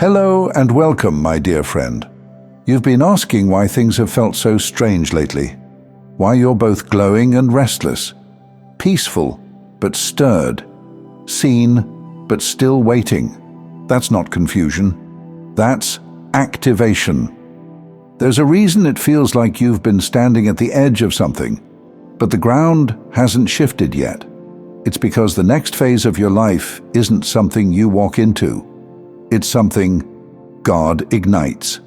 Hello and welcome, my dear friend. You've been asking why things have felt so strange lately. Why you're both glowing and restless. Peaceful, but stirred. Seen, but still waiting. That's not confusion. That's activation. There's a reason it feels like you've been standing at the edge of something, but the ground hasn't shifted yet. It's because the next phase of your life isn't something you walk into. It's something God ignites.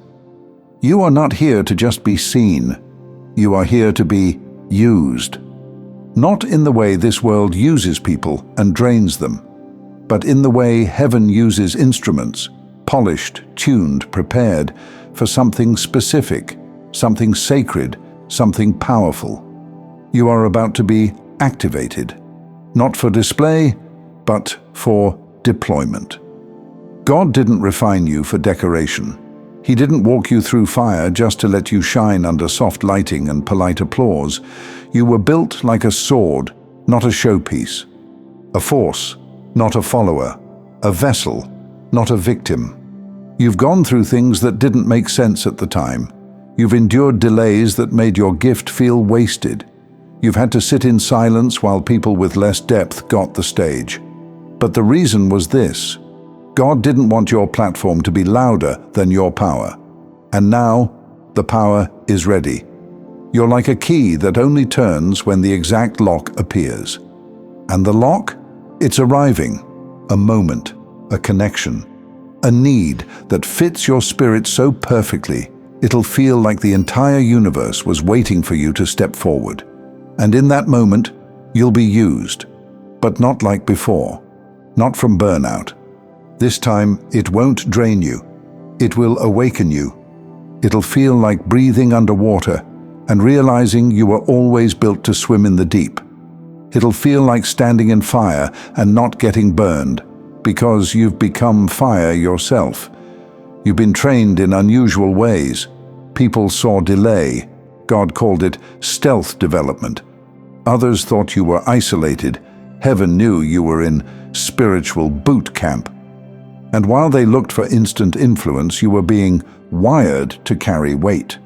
You are not here to just be seen. You are here to be used. Not in the way this world uses people and drains them, but in the way heaven uses instruments, polished, tuned, prepared for something specific, something sacred, something powerful. You are about to be activated, not for display, but for deployment. God didn't refine you for decoration. He didn't walk you through fire just to let you shine under soft lighting and polite applause. You were built like a sword, not a showpiece. A force, not a follower. A vessel, not a victim. You've gone through things that didn't make sense at the time. You've endured delays that made your gift feel wasted. You've had to sit in silence while people with less depth got the stage. But the reason was this: God didn't want your platform to be louder than your power. And now, the power is ready. You're like a key that only turns when the exact lock appears. And the lock? It's arriving. A moment, a connection, a need that fits your spirit so perfectly, it'll feel like the entire universe was waiting for you to step forward. And in that moment, you'll be used. But not like before. Not from burnout. This time, it won't drain you. It will awaken you. It'll feel like breathing underwater and realizing you were always built to swim in the deep. It'll feel like standing in fire and not getting burned, because you've become fire yourself. You've been trained in unusual ways. People saw delay. God called it stealth development. Others thought you were isolated. Heaven knew you were in spiritual boot camp. And while they looked for instant influence, you were being wired to carry weight.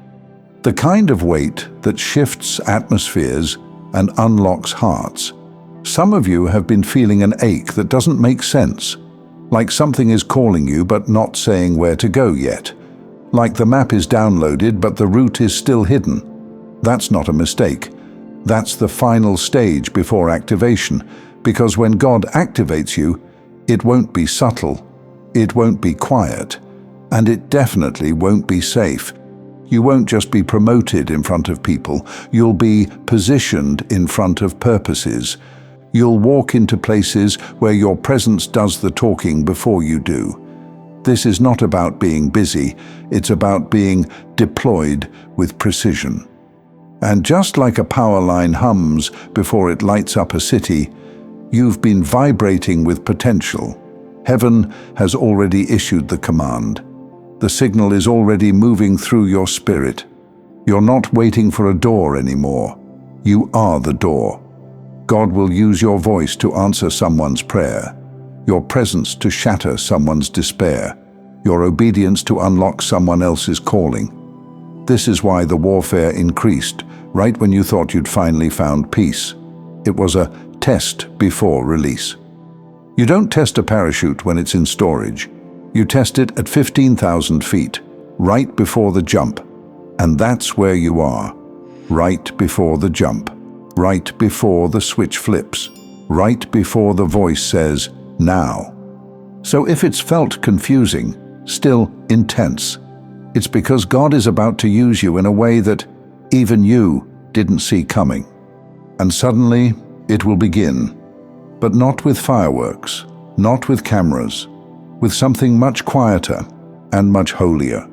The kind of weight that shifts atmospheres and unlocks hearts. Some of you have been feeling an ache that doesn't make sense, like something is calling you but not saying where to go yet. Like the map is downloaded but the route is still hidden. That's not a mistake. That's the final stage before activation, because when God activates you, it won't be subtle. It won't be quiet, and it definitely won't be safe. You won't just be promoted in front of people, you'll be positioned in front of purposes. You'll walk into places where your presence does the talking before you do. This is not about being busy, it's about being deployed with precision. And just like a power line hums before it lights up a city, you've been vibrating with potential. Heaven has already issued the command. The signal is already moving through your spirit. You're not waiting for a door anymore. You are the door. God will use your voice to answer someone's prayer, your presence to shatter someone's despair, your obedience to unlock someone else's calling. This is why the warfare increased right when you thought you'd finally found peace. It was a test before release. You don't test a parachute when it's in storage. You test it at 15,000 feet, right before the jump. And that's where you are, right before the jump, right before the switch flips, right before the voice says, now. So if it's felt confusing, still intense, it's because God is about to use you in a way that even you didn't see coming. And suddenly, it will begin. But not with fireworks, not with cameras, with something much quieter and much holier.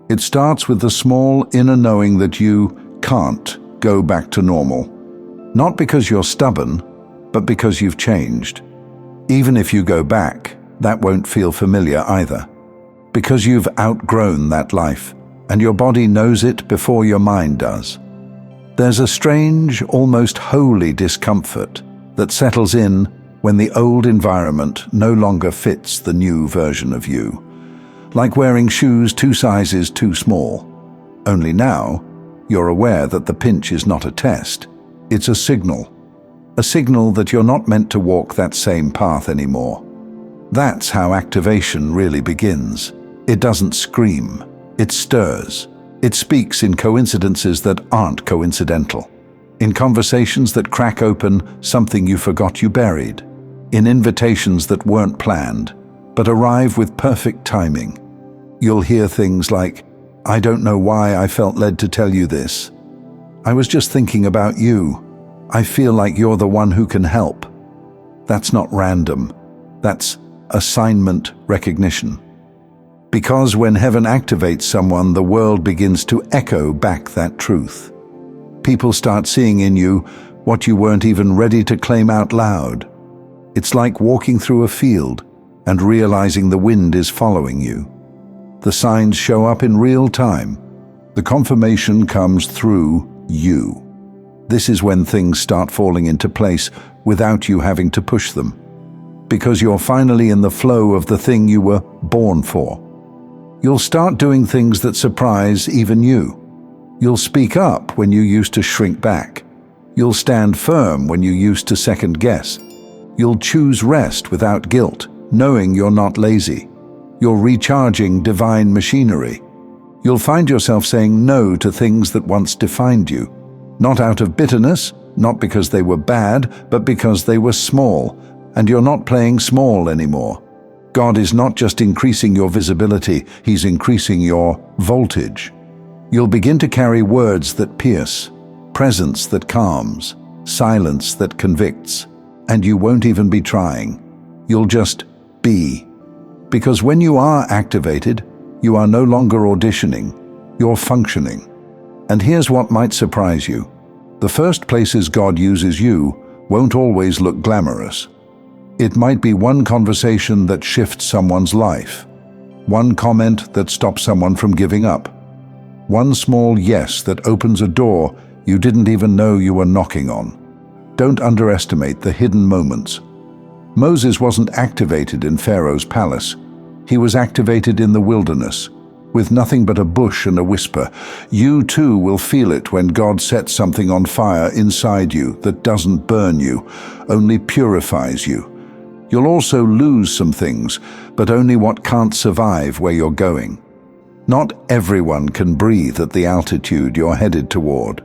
It starts with the small inner knowing that you can't go back to normal. Not because you're stubborn, but because you've changed. Even if you go back, that won't feel familiar either. Because you've outgrown that life, and your body knows it before your mind does. There's a strange, almost holy discomfort that settles in when the old environment no longer fits the new version of you. like wearing shoes 2 sizes too small. Only now, you're aware that the pinch is not a test. It's a signal that you're not meant to walk that same path anymore. That's how activation really begins. It doesn't scream, it stirs. It speaks in coincidences that aren't coincidental, in conversations that crack open something you forgot you buried, in invitations that weren't planned, but arrive with perfect timing. You'll hear things like, "I don't know why I felt led to tell you this. I was just thinking about you. I feel like you're the one who can help." That's not random. That's assignment recognition. Because when heaven activates someone, the world begins to echo back that truth. People start seeing in you what you weren't even ready to claim out loud. It's like walking through a field and realizing the wind is following you. The signs show up in real time. The confirmation comes through you. This is when things start falling into place without you having to push them. Because you're finally in the flow of the thing you were born for. You'll start doing things that surprise even you. You'll speak up when you used to shrink back. You'll stand firm when you used to second guess. You'll choose rest without guilt, knowing you're not lazy. You're recharging divine machinery. You'll find yourself saying no to things that once defined you. Not out of bitterness, not because they were bad, but because they were small, and you're not playing small anymore. God is not just increasing your visibility, He's increasing your voltage. You'll begin to carry words that pierce, presence that calms, silence that convicts, and you won't even be trying. You'll just be. Because when you are activated, you are no longer auditioning, you're functioning. And here's what might surprise you. The first places God uses you won't always look glamorous. It might be one conversation that shifts someone's life, one comment that stops someone from giving up, one small yes that opens a door you didn't even know you were knocking on. Don't underestimate the hidden moments. Moses wasn't activated in Pharaoh's palace. He was activated in the wilderness, with nothing but a bush and a whisper. You too will feel it when God sets something on fire inside you that doesn't burn you, only purifies you. You'll also lose some things, but only what can't survive where you're going. Not everyone can breathe at the altitude you're headed toward.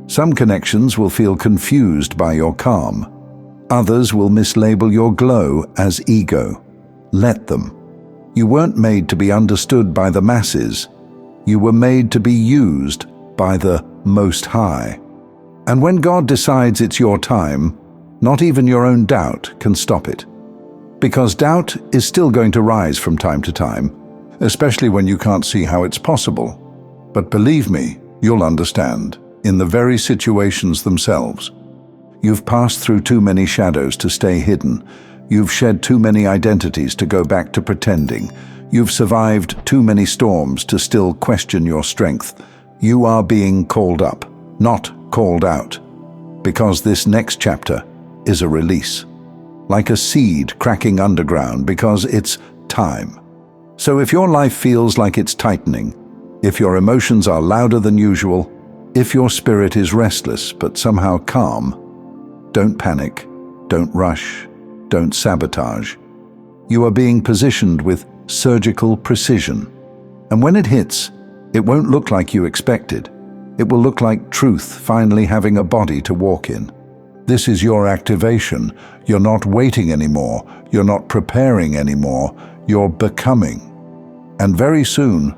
Some connections will feel confused by your calm. Others will mislabel your glow as ego. Let them. You weren't made to be understood by the masses. You were made to be used by the Most High. And when God decides it's your time, not even your own doubt can stop it. Because doubt is still going to rise from time to time, especially when you can't see how it's possible. But believe me, you'll understand, in the very situations themselves. You've passed through too many shadows to stay hidden. You've shed too many identities to go back to pretending. You've survived too many storms to still question your strength. You are being called up, not called out. Because this next chapter is a release. Like a seed cracking underground because it's time. So if your life feels like it's tightening, if your emotions are louder than usual, if your spirit is restless but somehow calm, don't panic, don't rush, don't sabotage. You are being positioned with surgical precision. And when it hits, it won't look like you expected. It will look like truth finally having a body to walk in. This is your activation. You're not waiting anymore. You're not preparing anymore. You're becoming. And very soon,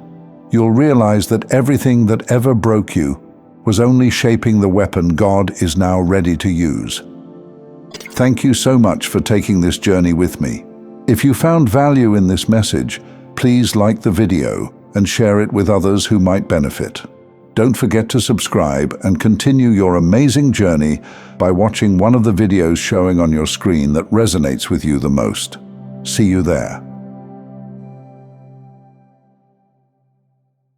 you'll realize that everything that ever broke you was only shaping the weapon God is now ready to use. Thank you so much for taking this journey with me. If you found value in this message, please like the video and share it with others who might benefit. Don't forget to subscribe and continue your amazing journey by watching one of the videos showing on your screen that resonates with you the most. See you there.